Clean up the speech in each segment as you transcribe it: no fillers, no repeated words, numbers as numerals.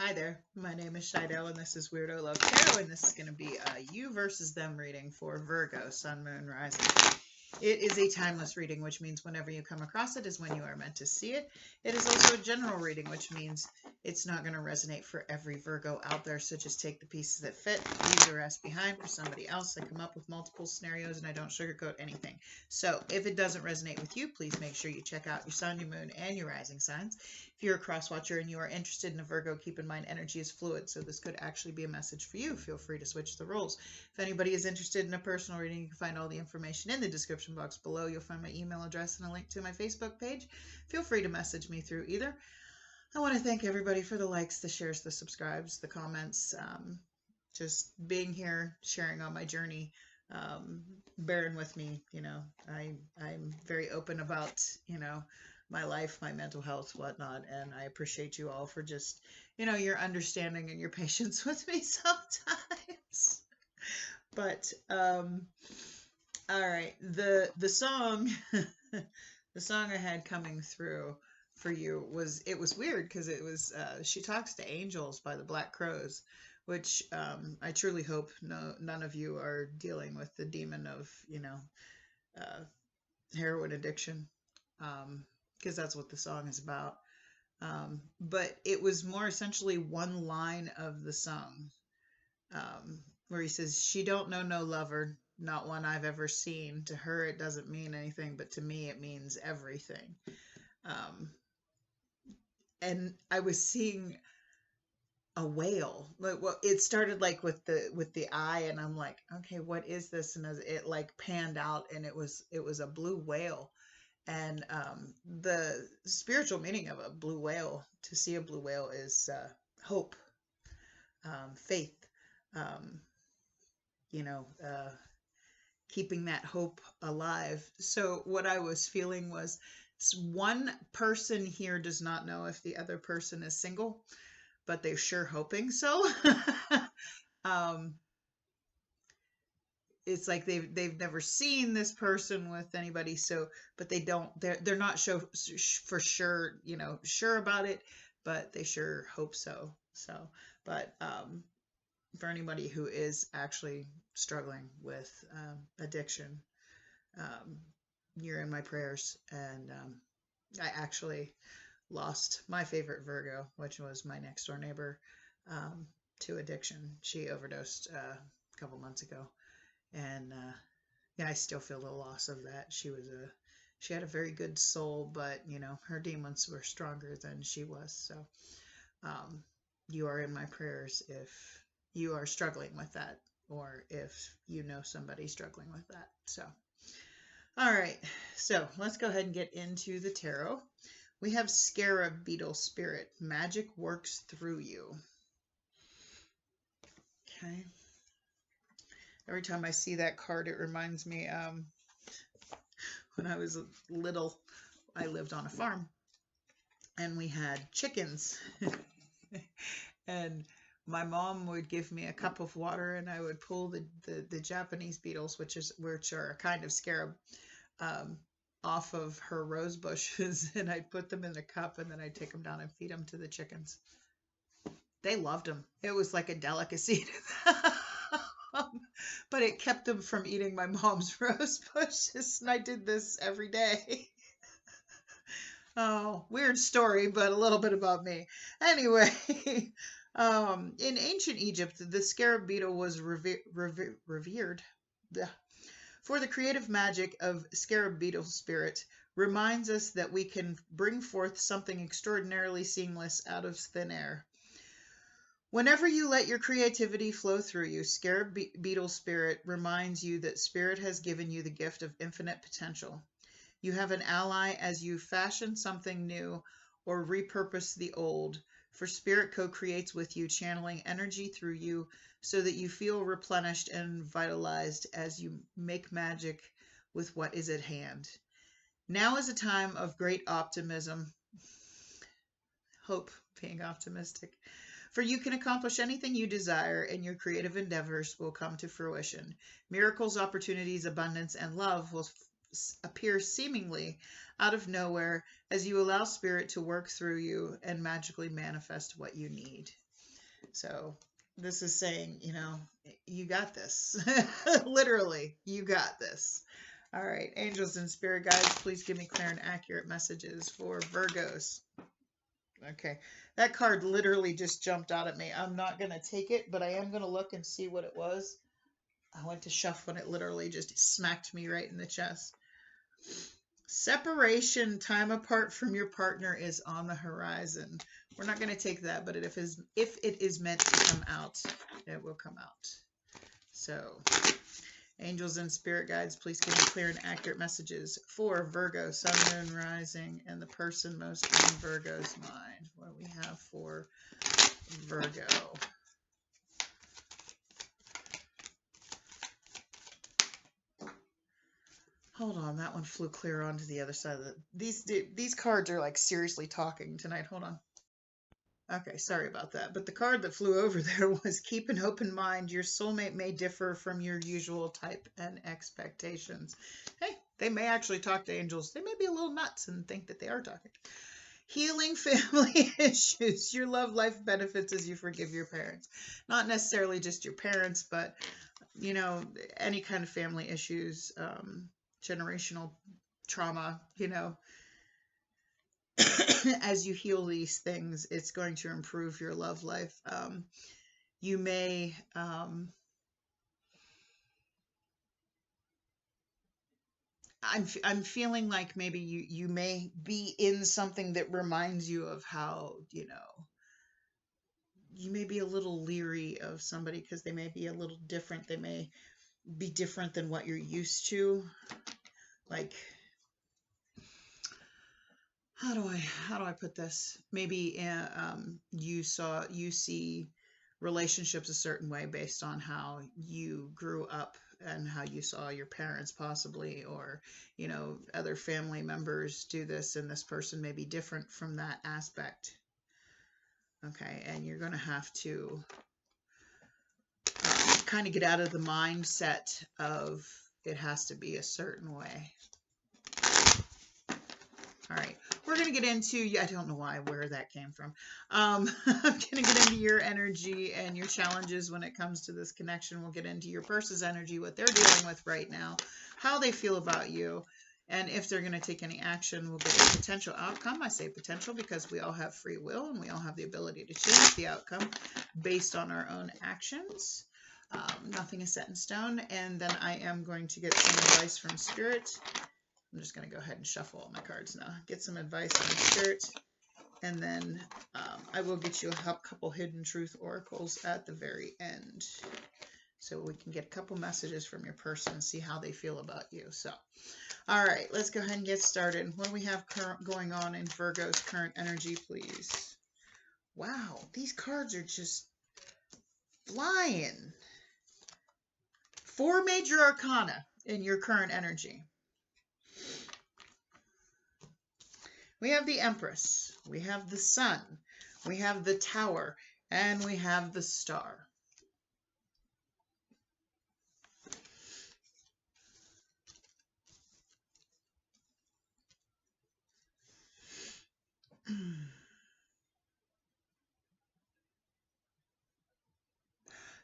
Hi there, my name is Shidell and this is Weirdo Love Tarot, and this is going to be a you versus them reading for Virgo, Sun, Moon, Rising. It is a timeless reading, which means whenever you come across it is when you are meant to see it. It is also a general reading, which means it's not going to resonate for every Virgo out there, so just take the pieces that fit, leave the rest behind for somebody else. I come up with multiple scenarios and I don't sugarcoat anything. So if it doesn't resonate with you, please make sure you check out your sun, your moon, and your rising signs. If you're a cross watcher and you are interested in a Virgo, keep in mind energy is fluid, so this could actually be a message for you. Feel free to switch the roles. If anybody is interested in a personal reading, you can find all the information in the description box below. You'll find my email address and a link to my Facebook page. Feel free to message me through either. I want to thank everybody for the likes, the shares, the subscribes, the comments, just being here, sharing on my journey, bearing with me. I'm very open about, my life, my mental health, whatnot, and I appreciate you all for just, your understanding and your patience with me sometimes. But all right, the song the song I had coming through for you was weird because it was She Talks to Angels by the Black Crowes, which I truly hope none of you are dealing with the demon of heroin addiction, because that's what the song is about. But it was more essentially one line of the song, where he says, "She don't know no lover, not one I've ever seen. To her it doesn't mean anything, but to me it means everything." And I was seeing a whale. Well, it started like with the eye, and I'm like, okay, what is this? And as it like panned out, and it was a blue whale. And the spiritual meaning of a blue whale, to see a blue whale, is hope, faith, keeping that hope alive. So what I was feeling was, one person here does not know if the other person is single, but they're sure hoping so. It's like they've never seen this person with anybody, so, but they're not for sure, sure about it, but they sure hope so. But for anybody who is actually struggling with addiction, you're in my prayers. And I actually lost my favorite Virgo, which was my next door neighbor, to addiction. She overdosed a couple months ago. And yeah, I still feel the loss of that. She had a very good soul, but her demons were stronger than she was. So you are in my prayers if you are struggling with that, or if you know somebody struggling with that. So all right, so let's go ahead and get into the tarot. We have Scarab Beetle Spirit. Magic works through you. Okay. Every time I see that card, it reminds me, when I was little, I lived on a farm, and we had chickens. And my mom would give me a cup of water, and I would pull the Japanese beetles, which are a kind of scarab, off of her rose bushes, and I'd put them in a cup, and then I'd take them down and feed them to the chickens. They loved them. It was like a delicacy to them. But it kept them from eating my mom's rose bushes, and I did this every day. Oh, weird story, but a little bit about me. Anyway, in ancient Egypt, the scarab beetle was revered. For the creative magic of scarab beetle spirit reminds us that we can bring forth something extraordinarily seamless out of thin air. Whenever you let your creativity flow through you, Scarab Beetle Spirit reminds you that Spirit has given you the gift of infinite potential. You have an ally as you fashion something new or repurpose the old, for Spirit co-creates with you, channeling energy through you so that you feel replenished and vitalized as you make magic with what is at hand. Now is a time of great optimism, hope, being optimistic. For you can accomplish anything you desire, and your creative endeavors will come to fruition. Miracles, opportunities, abundance, and love will appear seemingly out of nowhere as you allow spirit to work through you and magically manifest what you need. So this is saying, you know, you got this. Literally, you got this. All right, angels and spirit guides, please give me clear and accurate messages for Virgos. Okay, that card literally just jumped out at me. I'm not going to take it, but I am going to look and see what it was. I went to shuffle and it literally just smacked me right in the chest. Separation, time apart from your partner is on the horizon. We're not going to take that, but if it is meant to come out, it will come out. So, angels and spirit guides, please give me clear and accurate messages for Virgo, Sun, Moon, Rising, and the person most in Virgo's mind. What do we have for Virgo? Hold on, that one flew clear onto the other side of the... These cards are like seriously talking tonight. Hold on. Okay, sorry about that. But the card that flew over there was keep an open mind. Your soulmate may differ from your usual type and expectations. Hey, they may actually talk to angels. They may be a little nuts and think that they are talking. Healing family issues. Your love life benefits as you forgive your parents. Not necessarily just your parents, but, you know, any kind of family issues, generational trauma, you know. As you heal these things, it's going to improve your love life. You may I'm feeling like maybe you may be in something that reminds you of how, you know, you may be a little leery of somebody because they may be a little different. They may be different than what you're used to. Like, how do I put this? Maybe you see relationships a certain way based on how you grew up and how you saw your parents possibly, or, you know, other family members do this and this person may be different from that aspect. Okay, and you're going to have to kind of get out of the mindset of it has to be a certain way. All right, we're going to get into, I don't know where that came from. I'm going to get into your energy and your challenges when it comes to this connection. We'll get into your person's energy, what they're dealing with right now, how they feel about you, and if they're going to take any action. We'll get a potential outcome. I say potential because we all have free will and we all have the ability to change the outcome based on our own actions. Nothing is set in stone. And then I am going to get some advice from Spirit. I'm just going to go ahead and shuffle all my cards now. Get some advice from Spirit. And then I will get you a couple hidden truth oracles at the very end. So we can get a couple messages from your person and see how they feel about you. So, all right, let's go ahead and get started. What do we have going on in Virgo's current energy, please? Wow, these cards are just flying. 4 major arcana in your current energy. We have the Empress, we have the Sun, we have the Tower, and we have the Star.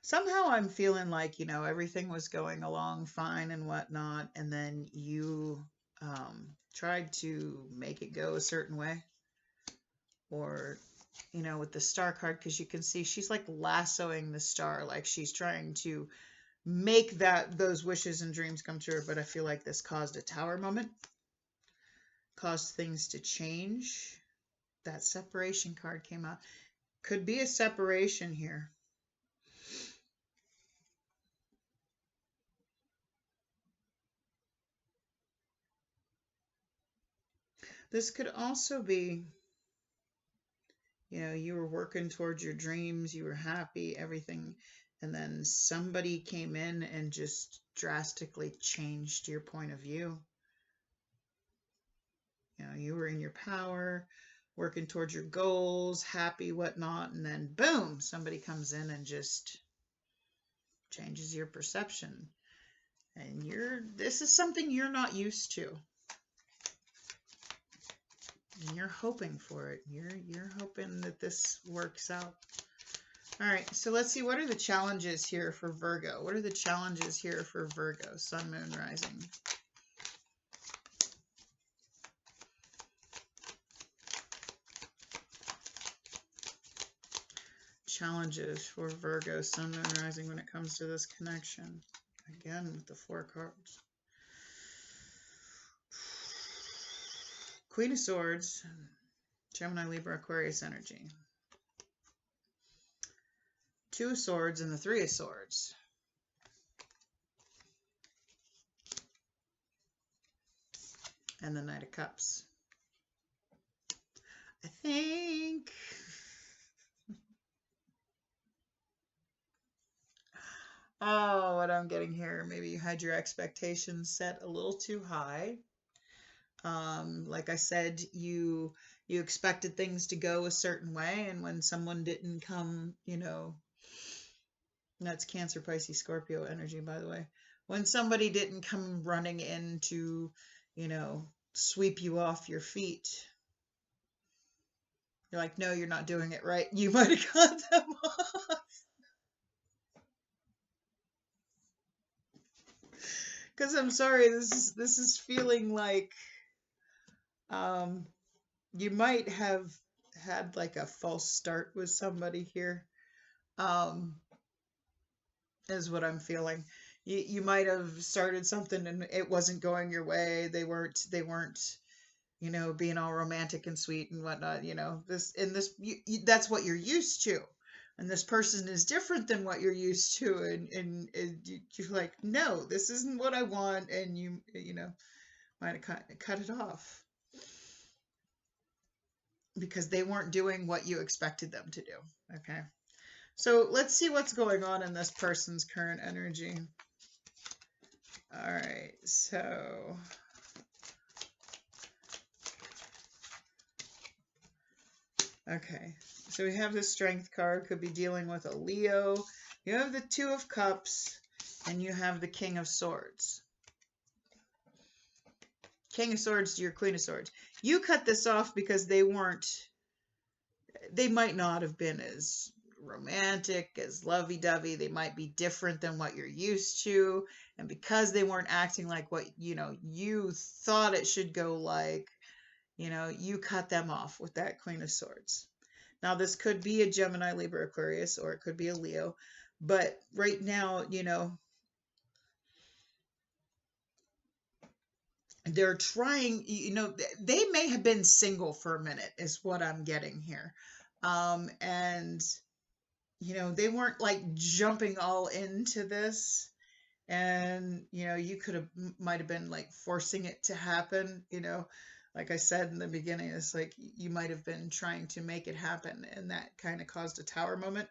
Somehow I'm feeling like, you know, everything was going along fine and whatnot, and then you tried to make it go a certain way. Or, you know, with the Star card, because you can see she's like lassoing the star, like she's trying to make those wishes and dreams come true. But I feel like this caused a Tower moment, caused things to change. That separation card came out. Could be a separation here. This could also be, you know, you were working towards your dreams, you were happy, everything, and then somebody came in and just drastically changed your point of view. You know, you were in your power, working towards your goals, happy, whatnot, and then boom, somebody comes in and just changes your perception. And this is something you're not used to. And you're hoping for it. You're hoping that this works out. All right, so let's see, what are the challenges here for Virgo? What are the challenges here for Virgo, Sun, Moon, Rising? Challenges for Virgo, Sun, Moon, Rising when it comes to this connection. Again, with the 4 cards. Queen of Swords, Gemini, Libra, Aquarius energy. 2 of Swords and the 3 of Swords. And the Knight of Cups. I think... Oh, what I'm getting here, maybe you had your expectations set a little too high. Like I said, you expected things to go a certain way, and when someone didn't come, you know, that's Cancer, Pisces, Scorpio energy, by the way. When somebody didn't come running in to, you know, sweep you off your feet, you're like, no, you're not doing it right. You might have cut them off. Because I'm sorry, this is feeling like you might have had like a false start with somebody here. Is what I'm feeling. You might have started something and it wasn't going your way. They weren't, you know, being all romantic and sweet and whatnot. You know, that's what you're used to. And this person is different than what you're used to, and you're like, no, this isn't what I want, and you know, might have cut it off because they weren't doing what you expected them to do. Okay, so let's see what's going on in this person's current energy. All right, so okay. So we have the Strength card, could be dealing with a Leo. You have the 2 of Cups, and you have the King of Swords. King of Swords to your Queen of Swords. You cut this off because they might not have been as romantic, as lovey-dovey. They might be different than what you're used to. And because they weren't acting like what, you know, you thought it should go like, you know, you cut them off with that Queen of Swords. Now, this could be a Gemini, Libra, Aquarius, or it could be a Leo. But right now, you know, they're trying, you know, they may have been single for a minute is what I'm getting here. And, you know, they weren't like jumping all into this. And, you know, you might have been like forcing it to happen, you know. Like I said in the beginning, it's like you might have been trying to make it happen, and that kind of caused a tower moment,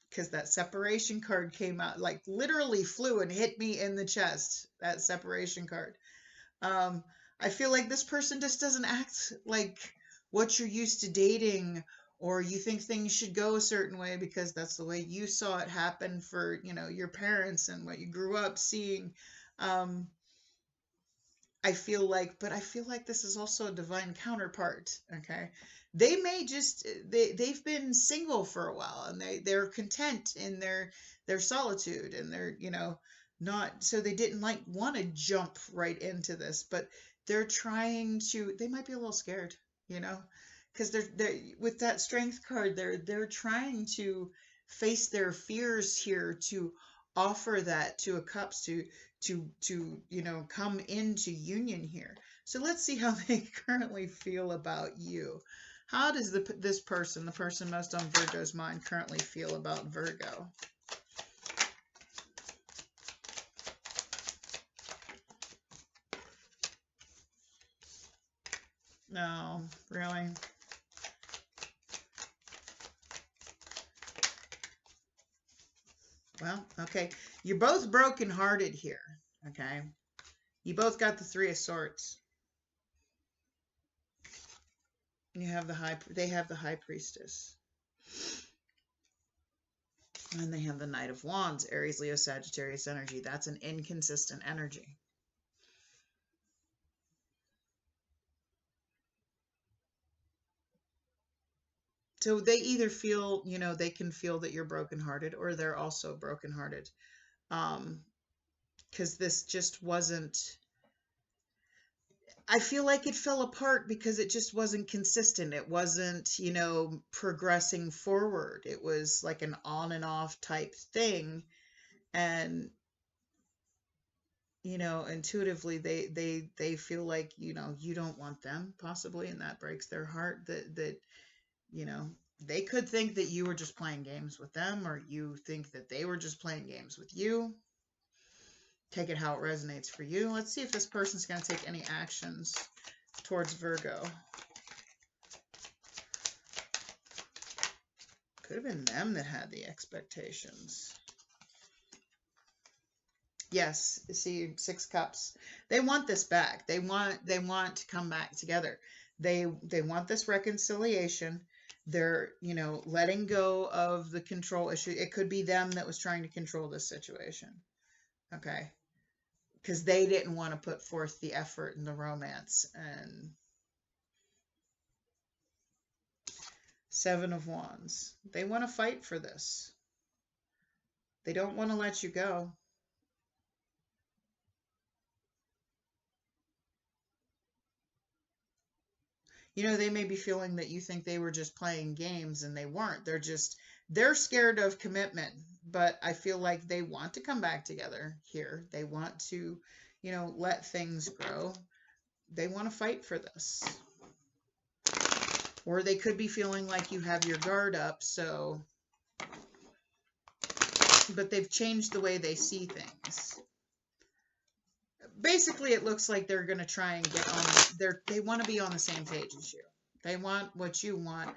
because that separation card came out, like literally flew and hit me in the chest, that separation card. I feel like this person just doesn't act like what you're used to dating, or you think things should go a certain way because that's the way you saw it happen for, you know, your parents and what you grew up seeing. I feel like this is also a divine counterpart. Okay, they may just they've been single for a while, and they're content in their solitude, and they're, you know, not, so they didn't like want to jump right into this, but they're trying to. They might be a little scared, you know, because they're with that Strength card. They're trying to face their fears here, to offer that to a Cups, to you know, come into union here. So let's see how they currently feel about you. How does this person, the person most on Virgo's mind, currently feel about Virgo? No, really? Well, okay. You're both brokenhearted here, okay? You both got the 3 of Swords. You have they have the High Priestess. And they have the Knight of Wands, Aries, Leo, Sagittarius energy. That's an inconsistent energy. So they either feel, you know, they can feel that you're brokenhearted, or they're also brokenhearted. Because this just wasn't, I feel like it fell apart because it just wasn't consistent. It wasn't, you know, progressing forward. It was like an on and off type thing. And, you know, intuitively they feel like, you know, you don't want them possibly, and that breaks their heart that, you know, they could think that you were just playing games with them, or you think that they were just playing games with you. Take it how it resonates for you. Let's see if this person's going to take any actions towards Virgo. Could have been them that had the expectations. Yes, see, 6 cups. They want this back. They want to come back together. They want this reconciliation. They're, you know, letting go of the control issue. It could be them that was trying to control this situation. Okay. Because they didn't want to put forth the effort and the romance. And 7 of Wands. They want to fight for this. They don't want to let you go. You know, they may be feeling that you think they were just playing games, and they weren't. They're scared of commitment, but I feel like they want to come back together here. They want to, you know, let things grow. They want to fight for this. Or they could be feeling like you have your guard up, so, but they've changed the way they see things. Basically, it looks like they're going to try and get on, they want to be on the same page as you. They want what you want.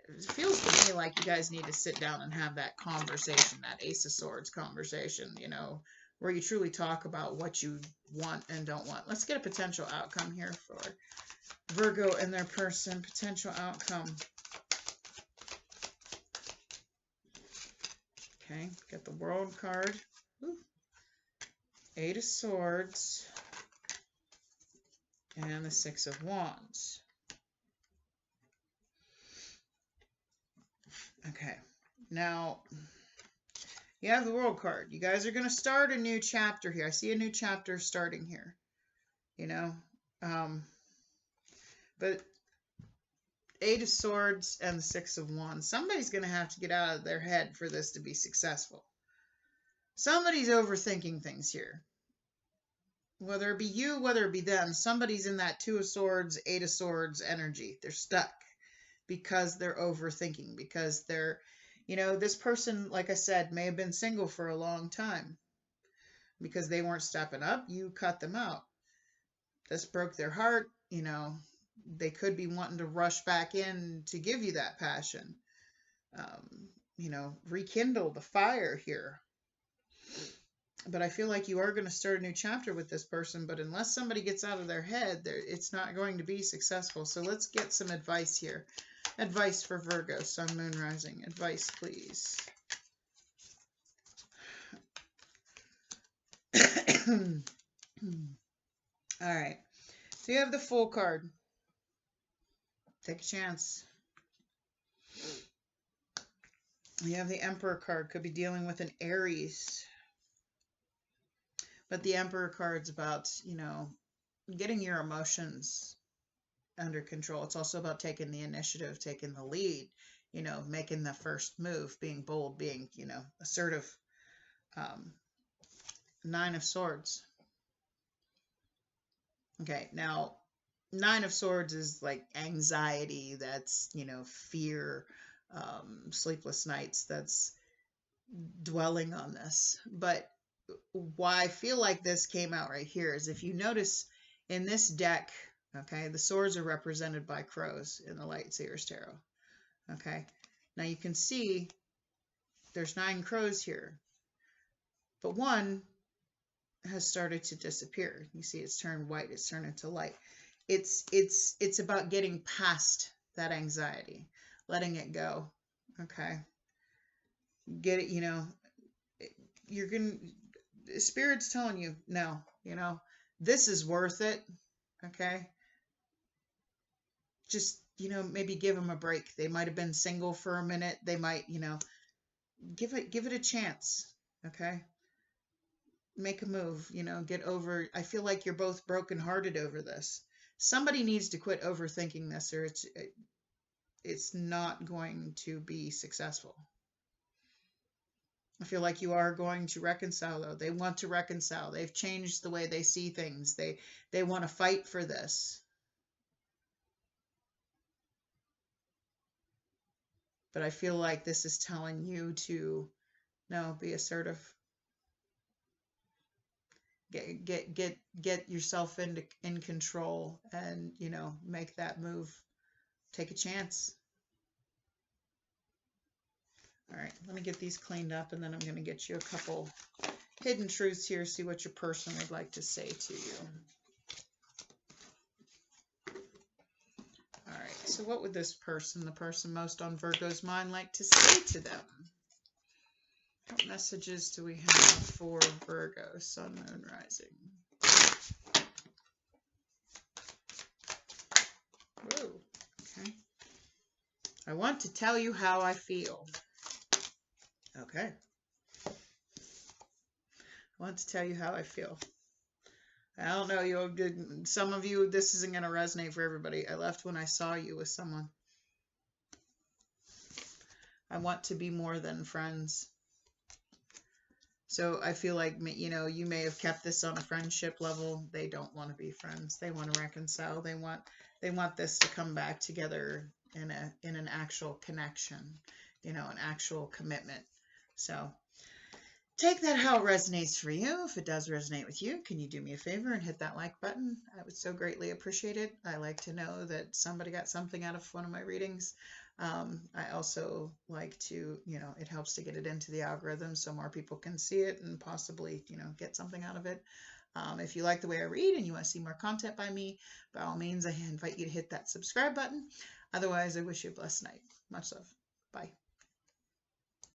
It feels to me like you guys need to sit down and have that conversation, that Ace of Swords conversation, you know, where you truly talk about what you want and don't want. Let's get a potential outcome here for Virgo and their person. Potential outcome. Okay, get the World card. Ooh. 8 of Swords and the 6 of Wands. Okay, now you have the World card. You guys are going to start a new chapter here. I see a new chapter starting here, you know, but 8 of Swords and the 6 of Wands. Somebody's going to have to get out of their head for this to be successful. Somebody's overthinking things here. Whether it be you, whether it be them, somebody's in that 2 of Swords, 8 of Swords energy. They're stuck because they're overthinking, because they're, you know, this person, like I said, may have been single for a long time. Because they weren't stepping up, you cut them out. This broke their heart, you know. They could be wanting to rush back in to give you that passion. You know, rekindle the fire here. But I feel like you are going to start a new chapter with this person, but unless somebody gets out of their head, it's not going to be successful. So let's get some advice here. Advice for Virgo, Sun, Moon, Rising. Advice, please. All right. So you have the Fool card. Take a chance. You have the Emperor card. Could be dealing with an Aries. But the Emperor card's about, you know, getting your emotions under control. It's also about taking the initiative, taking the lead, you know, making the first move, being bold, being, you know, assertive. 9 of Swords. Okay, now 9 of Swords is like anxiety. That's, you know, fear, sleepless nights. That's dwelling on this. But why I feel like this came out right here is if you notice in this deck, okay, the swords are represented by crows in the Lightseers Tarot. Okay, now you can see there's 9 crows here, but one has started to disappear. You see it's turned white, it's turned into light. It's about getting past that anxiety, letting it go. Okay, get it, you know, you're going to, Spirit's telling you, no, you know, this is worth it. Okay. Just, you know, maybe give them a break. They might have been single for a minute. They might, you know, give it a chance. Okay. Make a move, you know, get over. I feel like you're both brokenhearted over this. Somebody needs to quit overthinking this, or it's not going to be successful. I feel like you are going to reconcile, though. They want to reconcile. They've changed the way they see things. They want to fight for this. But I feel like this is telling you to, no, be assertive. Get yourself in control, and, you know, make that move. Take a chance. All right, let me get these cleaned up, and then I'm going to get you a couple hidden truths here, see what your person would like to say to you. All right, so what would this person, the person most on Virgo's mind, like to say to them? What messages do we have for Virgo, Sun, Moon, Rising? Whoa, okay. I want to tell you how I feel. Okay. I want to tell you how I feel. I don't know, some of you, this isn't going to resonate for everybody. I left when I saw you with someone. I want to be more than friends. So I feel like, you know, you may have kept this on a friendship level. They don't want to be friends. They want to reconcile. They want this to come back together in an actual connection, you know, an actual commitment. So take that how it resonates for you. If it does resonate with you, can you do me a favor and hit that like button? I would so greatly appreciate it. I like to know that somebody got something out of one of my readings. I also like to, you know, it helps to get it into the algorithm so more people can see it and possibly, you know, get something out of it. If you like the way I read and you want to see more content by me, by all means, I invite you to hit that subscribe button. Otherwise, I wish you a blessed night. Much love. Bye.